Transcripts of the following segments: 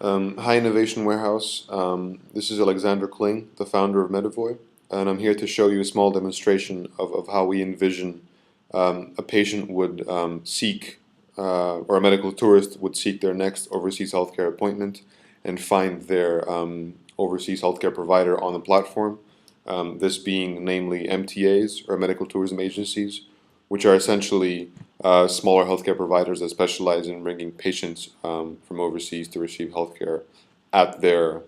Hi Innovation Warehouse. This is Alexander Kling, the founder of MediVoy, and I'm here to show you a small demonstration of how we envision a patient would seek, or a medical tourist would seek their next overseas healthcare appointment and find their overseas healthcare provider on the platform. This being namely MTAs, or medical tourism agencies, which are essentially smaller healthcare providers that specialize in bringing patients from overseas to receive healthcare at their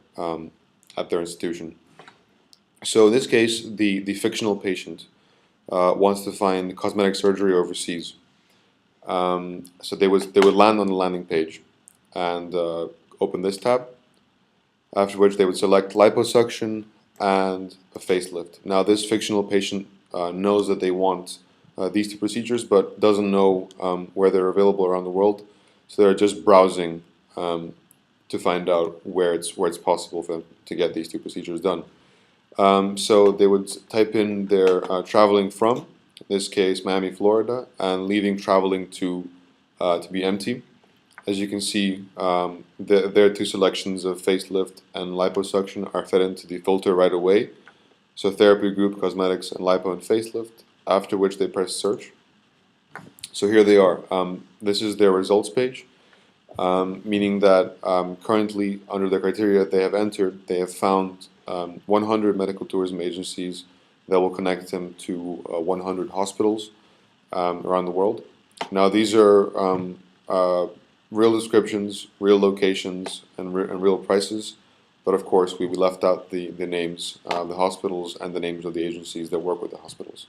institution. So in this case, the fictional patient wants to find cosmetic surgery overseas. So they would land on the landing page and open this tab. After which they would select liposuction and a facelift. Now this fictional patient knows that they want these two procedures, but doesn't know where they're available around the world. So they're just browsing to find out where it's possible for them to get these two procedures done. So they would type in their traveling from, in this case Miami, Florida, and leaving traveling to be empty. As you can see, their two selections of facelift and liposuction are fed into the filter right away. So therapy group, cosmetics, and lipo and facelift, after which they press search. So here they are. This is their results page, meaning that currently under the criteria they have entered, they have found 100 medical tourism agencies that will connect them to 100 hospitals around the world. Now these are real descriptions, real locations, and real prices. But of course, we left out the names, the hospitals, and the names of the agencies that work with the hospitals.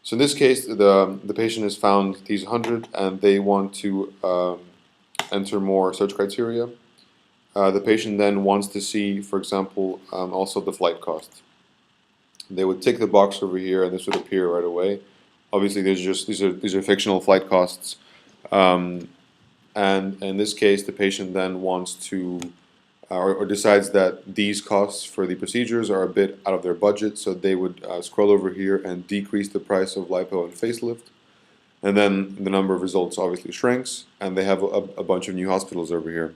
So in this case, the patient has found these 100, and they want to enter more search criteria. The patient then wants to see, for example, also the flight cost. They would tick the box over here, and this would appear right away. Obviously, these are fictional flight costs. And in this case, the patient then wants to, or decides that these costs for the procedures are a bit out of their budget, so they would scroll over here and decrease the price of lipo and facelift. And then the number of results obviously shrinks, and they have a bunch of new hospitals over here.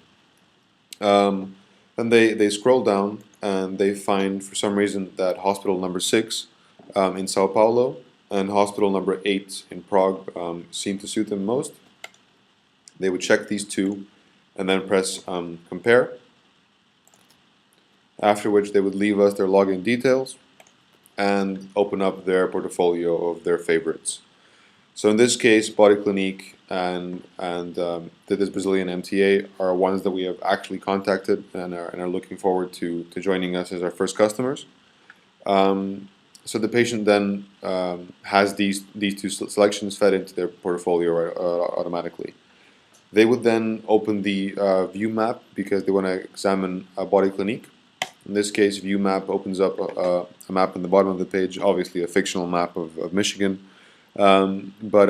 Then they scroll down, and they find, for some reason, that hospital number 6 in Sao Paulo and hospital number 8 in Prague seem to suit them most. They would check these two and then press compare, after which they would leave us their login details and open up their portfolio of their favorites. So in this case, Body Clinique and this Brazilian MTA are ones that we have actually contacted and are looking forward to joining us as our first customers. So the patient then has these two selections fed into their portfolio automatically. They would then open the view map because they want to examine a Body Clinique. In this case, view map opens up a map in the bottom of the page, obviously a fictional map of Michigan, but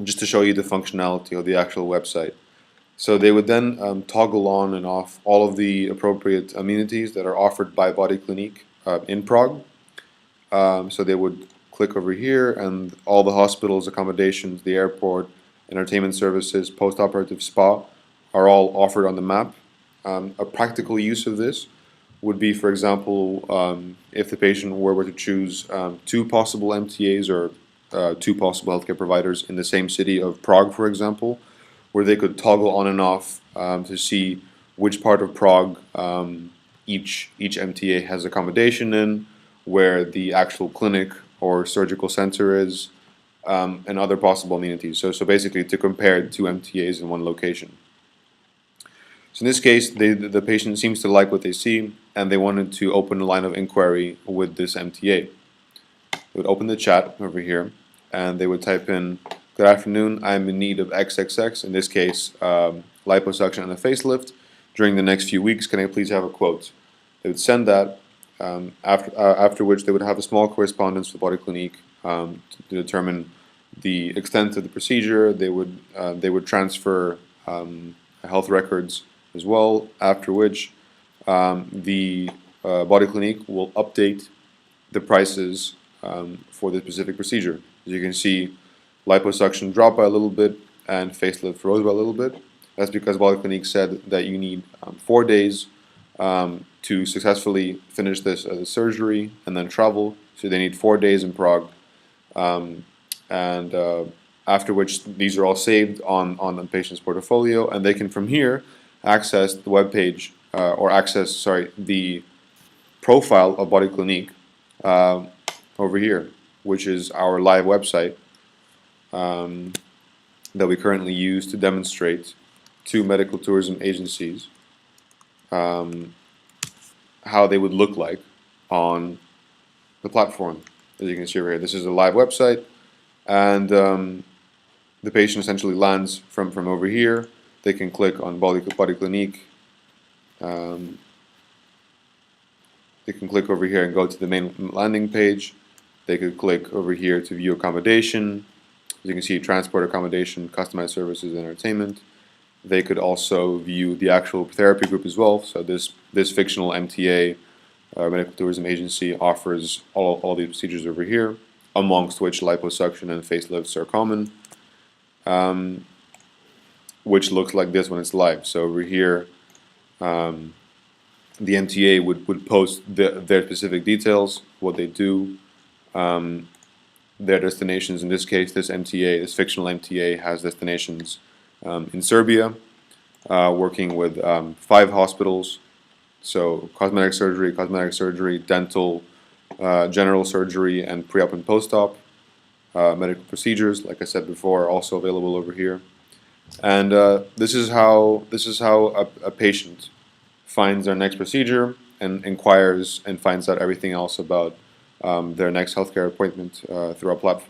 just to show you the functionality of the actual website. So they would then toggle on and off all of the appropriate amenities that are offered by Body Clinique in Prague. So they would click over here, and all the hospitals, accommodations, the airport, entertainment services, post-operative spa are all offered on the map. A practical use of this would be, for example, if the patient were to choose 2 possible MTAs or 2 possible healthcare providers in the same city of Prague, for example, where they could toggle on and off to see which part of Prague each MTA has accommodation in, where the actual clinic or surgical center is, and other possible amenities. So basically to compare 2 MTAs in one location. So in this case, the patient seems to like what they see, and they wanted to open a line of inquiry with this MTA. They would open the chat over here, and they would type in, "Good afternoon, I'm in need of XXX, in this case, liposuction and a facelift. During the next few weeks, can I please have a quote?" They would send that, after which they would have a small correspondence with Body Clinique to determine the extent of the procedure. They would transfer health records as well, after which the Body Clinique will update the prices for the specific procedure. As you can see, liposuction dropped by a little bit and facelift rose by a little bit. That's because Polyclinique said that you need 4 days to successfully finish this surgery and then travel. So they need 4 days in Prague, and after which these are all saved on the patient's portfolio, and they can from here access the web page or access, sorry, the profile of Body Clinique over here, which is our live website that we currently use to demonstrate to medical tourism agencies how they would look like on the platform. As you can see over here, this is a live website, and the patient essentially lands from over here. They can click on Body Clinique. They can click over here and go to the main landing page. They could click over here to view accommodation. As you can see, transport, accommodation, customized services, entertainment. They could also view the actual therapy group as well. So this fictional MTA, medical tourism agency, offers all these procedures over here, amongst which liposuction and facelifts are common, which looks like this when it's live. So over here, the MTA would post their specific details, what they do, their destinations. In this case, this MTA, this fictional MTA, has destinations in Serbia, working with 5 hospitals. So cosmetic surgery, dental, general surgery, and pre-op and post-op. Medical procedures, like I said before, are also available over here. And this is how a patient finds their next procedure and inquires and finds out everything else about their next healthcare appointment through our platform.